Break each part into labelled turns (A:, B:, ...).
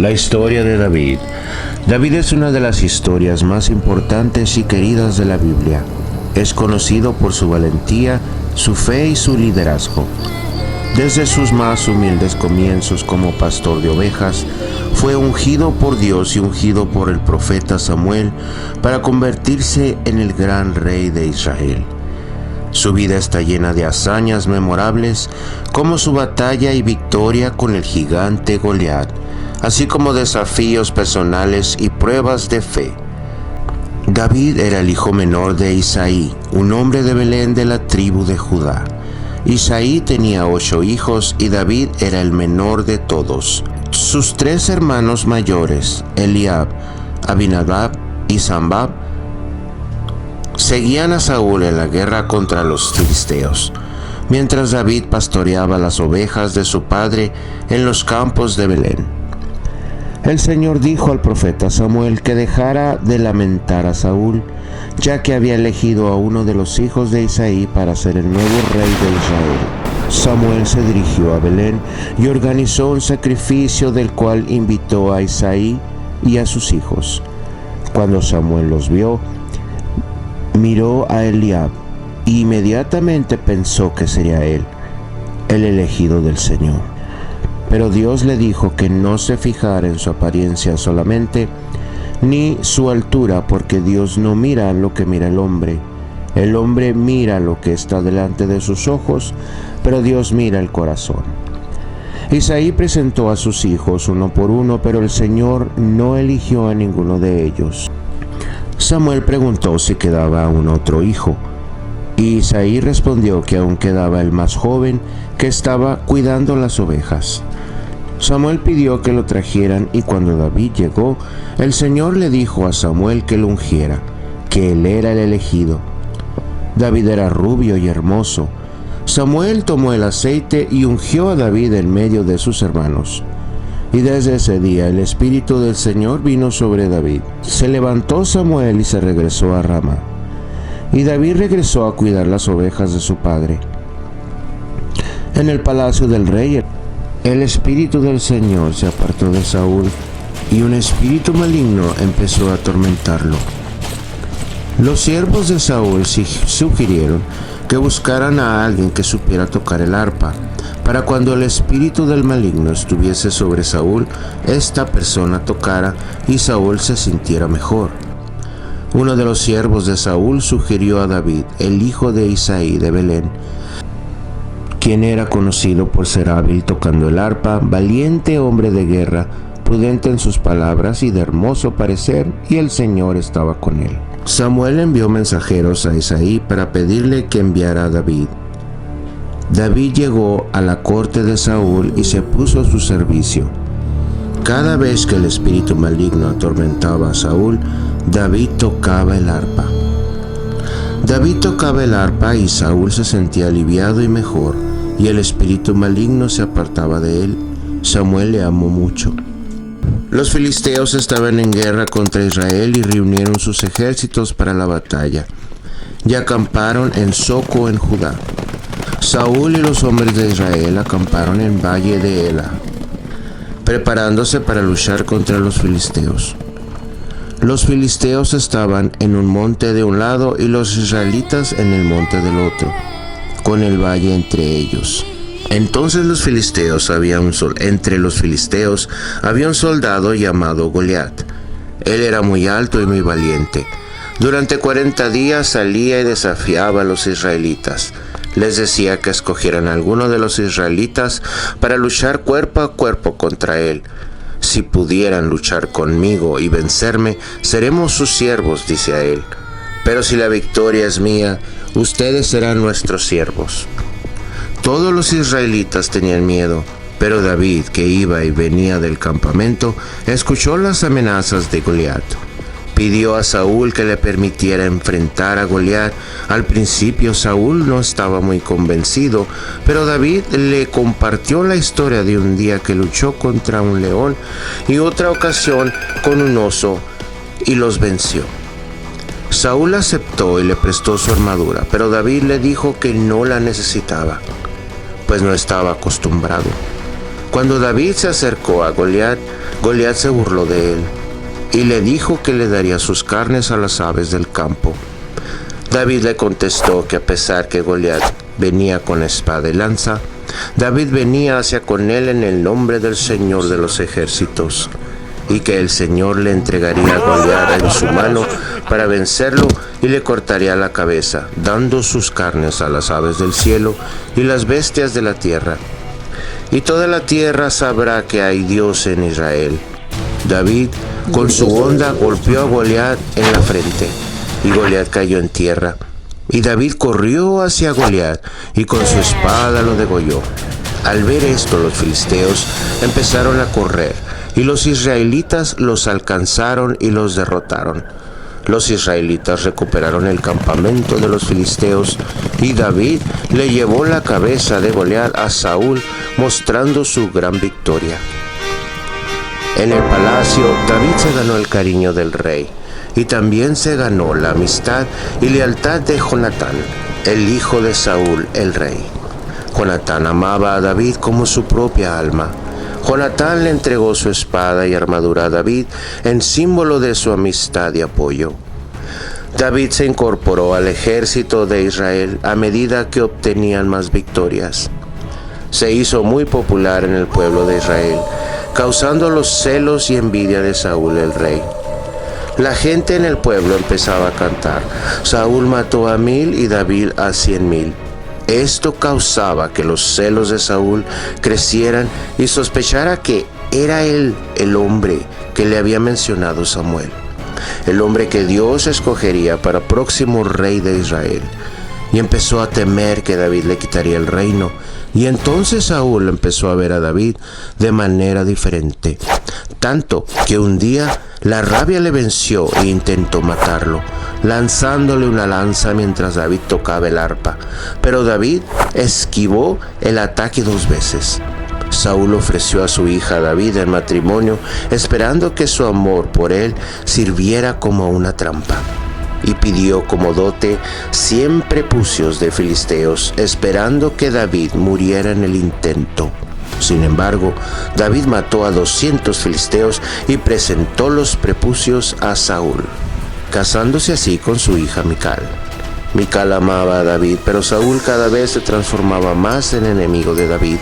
A: La historia de David. David es una de las historias más importantes y queridas de la Biblia. Es conocido por su valentía, su fe y su liderazgo. Desde sus más humildes comienzos como pastor de ovejas, fue ungido por Dios y ungido por el profeta Samuel para convertirse en el gran rey de Israel. Su vida está llena de hazañas memorables, como su batalla y victoria con el gigante Goliat, así como desafíos personales y pruebas de fe. David era el hijo menor de Isaí, un hombre de Belén de la tribu de Judá. Isaí tenía 8 hijos y David era el menor de todos. Sus 3 hermanos mayores, Eliab, Abinadab y Sambab, seguían a Saúl en la guerra contra los filisteos, mientras David pastoreaba las ovejas de su padre en los campos de Belén. El Señor dijo al profeta Samuel que dejara de lamentar a Saúl, ya que había elegido a uno de los hijos de Isaí para ser el nuevo rey de Israel. Samuel se dirigió a Belén y organizó un sacrificio del cual invitó a Isaí y a sus hijos. Cuando Samuel los vio, miró a Eliab y inmediatamente pensó que sería él, el elegido del Señor. Pero Dios le dijo que no se fijara en su apariencia solamente, ni su altura, porque Dios no mira lo que mira el hombre. El hombre mira lo que está delante de sus ojos, pero Dios mira el corazón. Isaí presentó a sus hijos uno por uno, pero el Señor no eligió a ninguno de ellos. Samuel preguntó si quedaba aún otro hijo, y Isaí respondió que aún quedaba el más joven, que estaba cuidando las ovejas. Samuel pidió que lo trajeran, y cuando David llegó, el Señor le dijo a Samuel que lo ungiera, que él era el elegido. David era rubio y hermoso. Samuel tomó el aceite y ungió a David en medio de sus hermanos. Y desde ese día el Espíritu del Señor vino sobre David. Se levantó Samuel y se regresó a Ramá. Y David regresó a cuidar las ovejas de su padre. En el palacio del rey, el Espíritu del Señor se apartó de Saúl, y un espíritu maligno empezó a atormentarlo. Los siervos de Saúl sugirieron que buscaran a alguien que supiera tocar el arpa, para cuando el espíritu del maligno estuviese sobre Saúl, esta persona tocara y Saúl se sintiera mejor. Uno de los siervos de Saúl sugirió a David, el hijo de Isaí de Belén, quien era conocido por ser hábil tocando el arpa, valiente hombre de guerra, prudente en sus palabras y de hermoso parecer, y el Señor estaba con él. Samuel envió mensajeros a Isaí para pedirle que enviara a David. David llegó a la corte de Saúl y se puso a su servicio. Cada vez que el espíritu maligno atormentaba a Saúl, David tocaba el arpa. David tocaba el arpa y Saúl se sentía aliviado y mejor, y el espíritu maligno se apartaba de él. Samuel le amó mucho. Los filisteos estaban en guerra contra Israel y reunieron sus ejércitos para la batalla, y acamparon en Soco en Judá. Saúl y los hombres de Israel acamparon en Valle de Ela, preparándose para luchar contra los filisteos. Los filisteos estaban en un monte de un lado y los israelitas en el monte del otro, con el valle entre ellos. Entonces entre los filisteos había un soldado llamado Goliat. Él era muy alto y muy valiente. Durante 40 días salía y desafiaba a los israelitas. Les decía que escogieran a alguno de los israelitas para luchar cuerpo a cuerpo contra él. Si pudieran luchar conmigo y vencerme, seremos sus siervos, dice a él. Pero si la victoria es mía, ustedes serán nuestros siervos. Todos los israelitas tenían miedo, pero David, que iba y venía del campamento, escuchó las amenazas de Goliat. Pidió a Saúl que le permitiera enfrentar a Goliat. Al principio Saúl no estaba muy convencido, pero David le compartió la historia de un día que luchó contra un león y otra ocasión con un oso y los venció. Saúl aceptó y le prestó su armadura, pero David le dijo que no la necesitaba, pues no estaba acostumbrado. Cuando David se acercó a Goliat, Goliat se burló de él y le dijo que le daría sus carnes a las aves del campo. David le contestó que a pesar que Goliat venía con espada y lanza, David venía hacia con él en el nombre del Señor de los ejércitos, y que el Señor le entregaría a Goliat en su mano para vencerlo y le cortaría la cabeza, dando sus carnes a las aves del cielo y las bestias de la tierra. Y toda la tierra sabrá que hay Dios en Israel. David, con su honda, golpeó a Goliat en la frente, y Goliat cayó en tierra. Y David corrió hacia Goliat, y con su espada lo degolló. Al ver esto, los filisteos empezaron a correr, y los israelitas los alcanzaron y los derrotaron. Los israelitas recuperaron el campamento de los filisteos, y David le llevó la cabeza de Goliat a Saúl, mostrando su gran victoria. En el palacio, David se ganó el cariño del rey, y también se ganó la amistad y lealtad de Jonatán, el hijo de Saúl, el rey. Jonatán amaba a David como su propia alma. Jonatán le entregó su espada y armadura a David en símbolo de su amistad y apoyo. David se incorporó al ejército de Israel a medida que obtenían más victorias. Se hizo muy popular en el pueblo de Israel, causando los celos y envidia de Saúl el rey. La gente en el pueblo empezaba a cantar: Saúl mató a 1000 y David a 100,000. Esto causaba que los celos de Saúl crecieran y sospechara que era él el hombre que le había mencionado Samuel, el hombre que Dios escogería para próximo rey de Israel. Y empezó a temer que David le quitaría el reino. Y entonces Saúl empezó a ver a David de manera diferente, tanto que un día la rabia le venció e intentó matarlo, lanzándole una lanza mientras David tocaba el arpa. Pero David esquivó el ataque 2 veces. Saúl ofreció a su hija David en matrimonio, esperando que su amor por él sirviera como una trampa. Y pidió como dote 100 prepucios de filisteos, esperando que David muriera en el intento. Sin embargo, David mató a 200 filisteos y presentó los prepucios a Saúl, casándose así con su hija Mical. Mical amaba a David, pero Saúl cada vez se transformaba más en enemigo de David.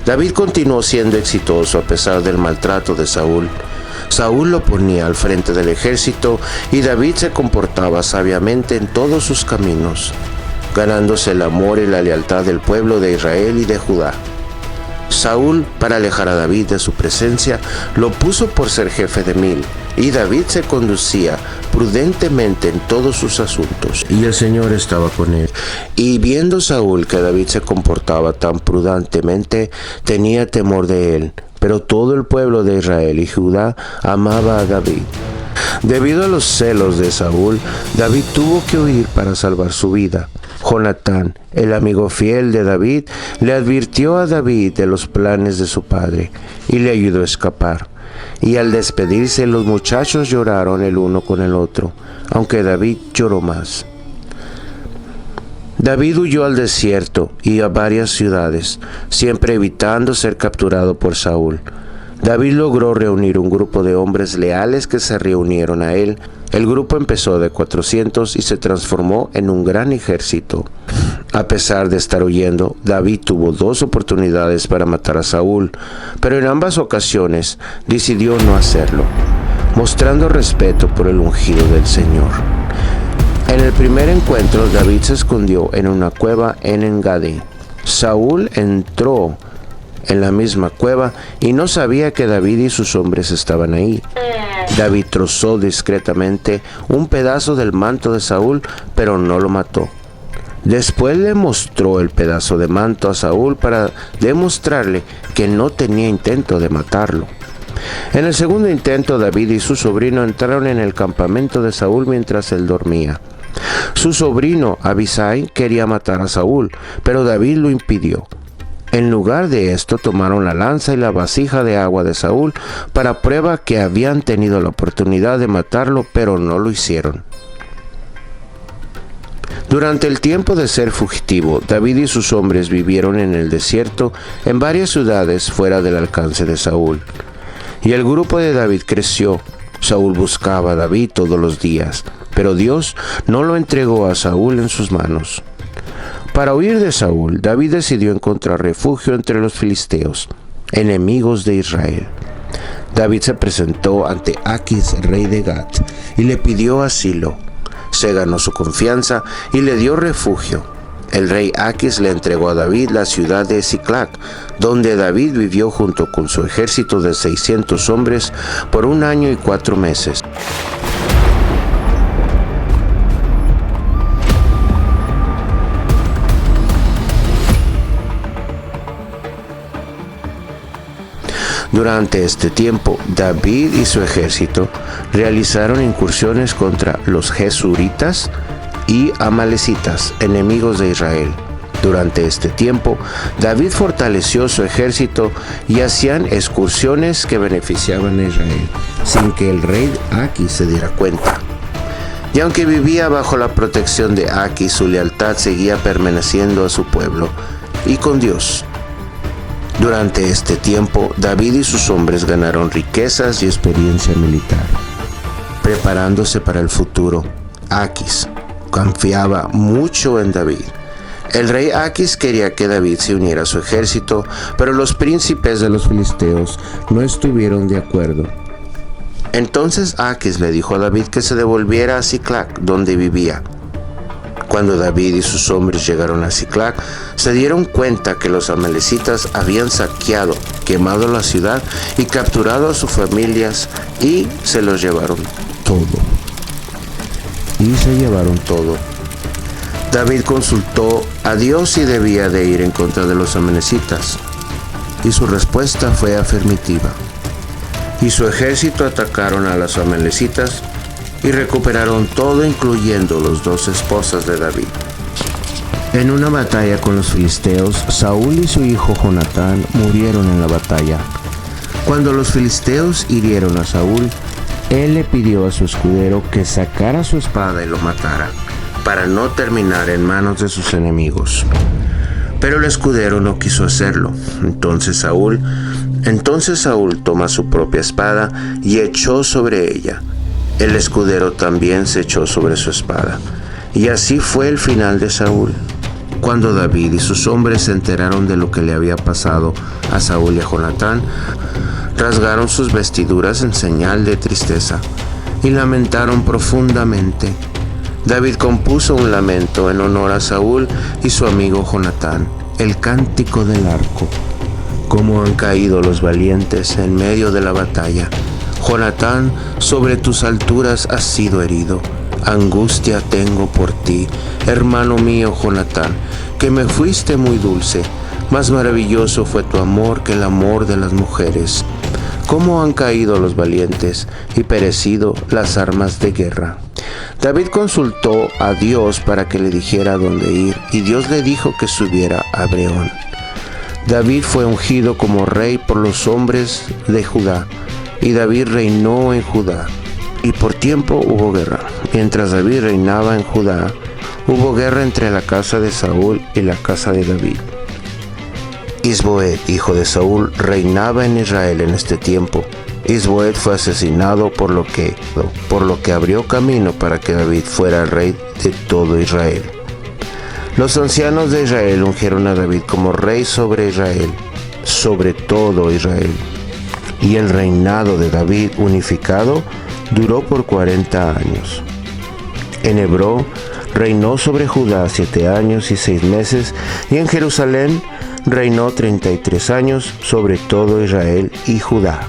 A: David continuó siendo exitoso a pesar del maltrato de Saúl. Saúl lo ponía al frente del ejército y David se comportaba sabiamente en todos sus caminos, ganándose el amor y la lealtad del pueblo de Israel y de Judá. Saúl, para alejar a David de su presencia, lo puso por ser jefe de 1000, y David se conducía prudentemente en todos sus asuntos, y el Señor estaba con él. Y viendo Saúl que David se comportaba tan prudentemente, tenía temor de él. Pero todo el pueblo de Israel y Judá amaba a David. Debido a los celos de Saúl, David tuvo que huir para salvar su vida. Jonatán, el amigo fiel de David, le advirtió a David de los planes de su padre y le ayudó a escapar. Y al despedirse, los muchachos lloraron el uno con el otro, aunque David lloró más. David huyó al desierto y a varias ciudades, siempre evitando ser capturado por Saúl. David logró reunir un grupo de hombres leales que se reunieron a él. El grupo empezó de 400 y se transformó en un gran ejército. A pesar de estar huyendo, David tuvo 2 oportunidades para matar a Saúl, pero en ambas ocasiones decidió no hacerlo, mostrando respeto por el ungido del Señor. En el primer encuentro, David se escondió en una cueva en En-Gadi. Saúl entró en la misma cueva y no sabía que David y sus hombres estaban ahí. David trozó discretamente un pedazo del manto de Saúl, pero no lo mató. Después le mostró el pedazo de manto a Saúl para demostrarle que no tenía intento de matarlo. En el segundo intento, David y su sobrino entraron en el campamento de Saúl mientras él dormía. Su sobrino Abisai quería matar a Saúl, pero David lo impidió. En lugar de esto, tomaron la lanza y la vasija de agua de Saúl para prueba que habían tenido la oportunidad de matarlo, pero no lo hicieron. Durante el tiempo de ser fugitivo, David y sus hombres vivieron en el desierto en varias ciudades fuera del alcance de Saúl. Y el grupo de David creció. Saúl buscaba a David todos los días, pero Dios no lo entregó a Saúl en sus manos. Para huir de Saúl, David decidió encontrar refugio entre los filisteos, enemigos de Israel. David se presentó ante Aquis, rey de Gat, y le pidió asilo. Se ganó su confianza y le dio refugio. El rey Aquis le entregó a David la ciudad de Siclac, donde David vivió junto con su ejército de 600 hombres por 1 año y 4 meses. Durante este tiempo, David y su ejército realizaron incursiones contra los Gesuritas y Amalecitas, enemigos de Israel. Durante este tiempo, David fortaleció su ejército y hacían excursiones que beneficiaban a Israel, sin que el rey Aquis se diera cuenta. Y aunque vivía bajo la protección de Aquis, su lealtad seguía permaneciendo a su pueblo y con Dios. Durante este tiempo, David y sus hombres ganaron riquezas y experiencia militar. Preparándose para el futuro, Aquis confiaba mucho en David. El rey Aquis quería que David se uniera a su ejército, pero los príncipes de los filisteos no estuvieron de acuerdo. Entonces Aquis le dijo a David que se devolviera a Siclac, donde vivía. Cuando David y sus hombres llegaron a Siclac, se dieron cuenta que los amalecitas habían saqueado, quemado la ciudad y capturado a sus familias y se los llevaron todo. David consultó a Dios si debía de ir en contra de los amalecitas, y su respuesta fue afirmativa. Y su ejército atacaron a los amalecitas y recuperaron todo, incluyendo las 2 esposas de David. En una batalla con los filisteos, Saúl y su hijo Jonatán murieron en la batalla. Cuando los filisteos hirieron a Saúl, él le pidió a su escudero que sacara su espada y lo matara, para no terminar en manos de sus enemigos. Pero el escudero no quiso hacerlo. Entonces Saúl toma su propia espada y echó sobre ella. El escudero también se echó sobre su espada. Y así fue el final de Saúl. Cuando David y sus hombres se enteraron de lo que le había pasado a Saúl y a Jonatán, rasgaron sus vestiduras en señal de tristeza y lamentaron profundamente. David compuso un lamento en honor a Saúl y su amigo Jonatán, el cántico del arco. Cómo han caído los valientes en medio de la batalla. Jonatán, sobre tus alturas has sido herido. Angustia tengo por ti, hermano mío Jonatán, que me fuiste muy dulce. Más maravilloso fue tu amor que el amor de las mujeres. Cómo han caído los valientes y perecido las armas de guerra. David consultó a Dios para que le dijera dónde ir, y Dios le dijo que subiera a Hebron. David fue ungido como rey por los hombres de Judá, y David reinó en Judá. Y por tiempo hubo guerra. Mientras David reinaba en Judá, hubo guerra entre la casa de Saúl y la casa de David. Isboet, hijo de Saúl, reinaba en Israel en este tiempo. Isboet fue asesinado por lo que abrió camino para que David fuera el rey de todo Israel. Los ancianos de Israel ungieron a David como rey sobre Israel, sobre todo Israel. Y el reinado de David unificado duró por 40 años. En Hebrón reinó sobre Judá 7 años y 6 meses, y en Jerusalén reinó 33 años sobre todo Israel y Judá.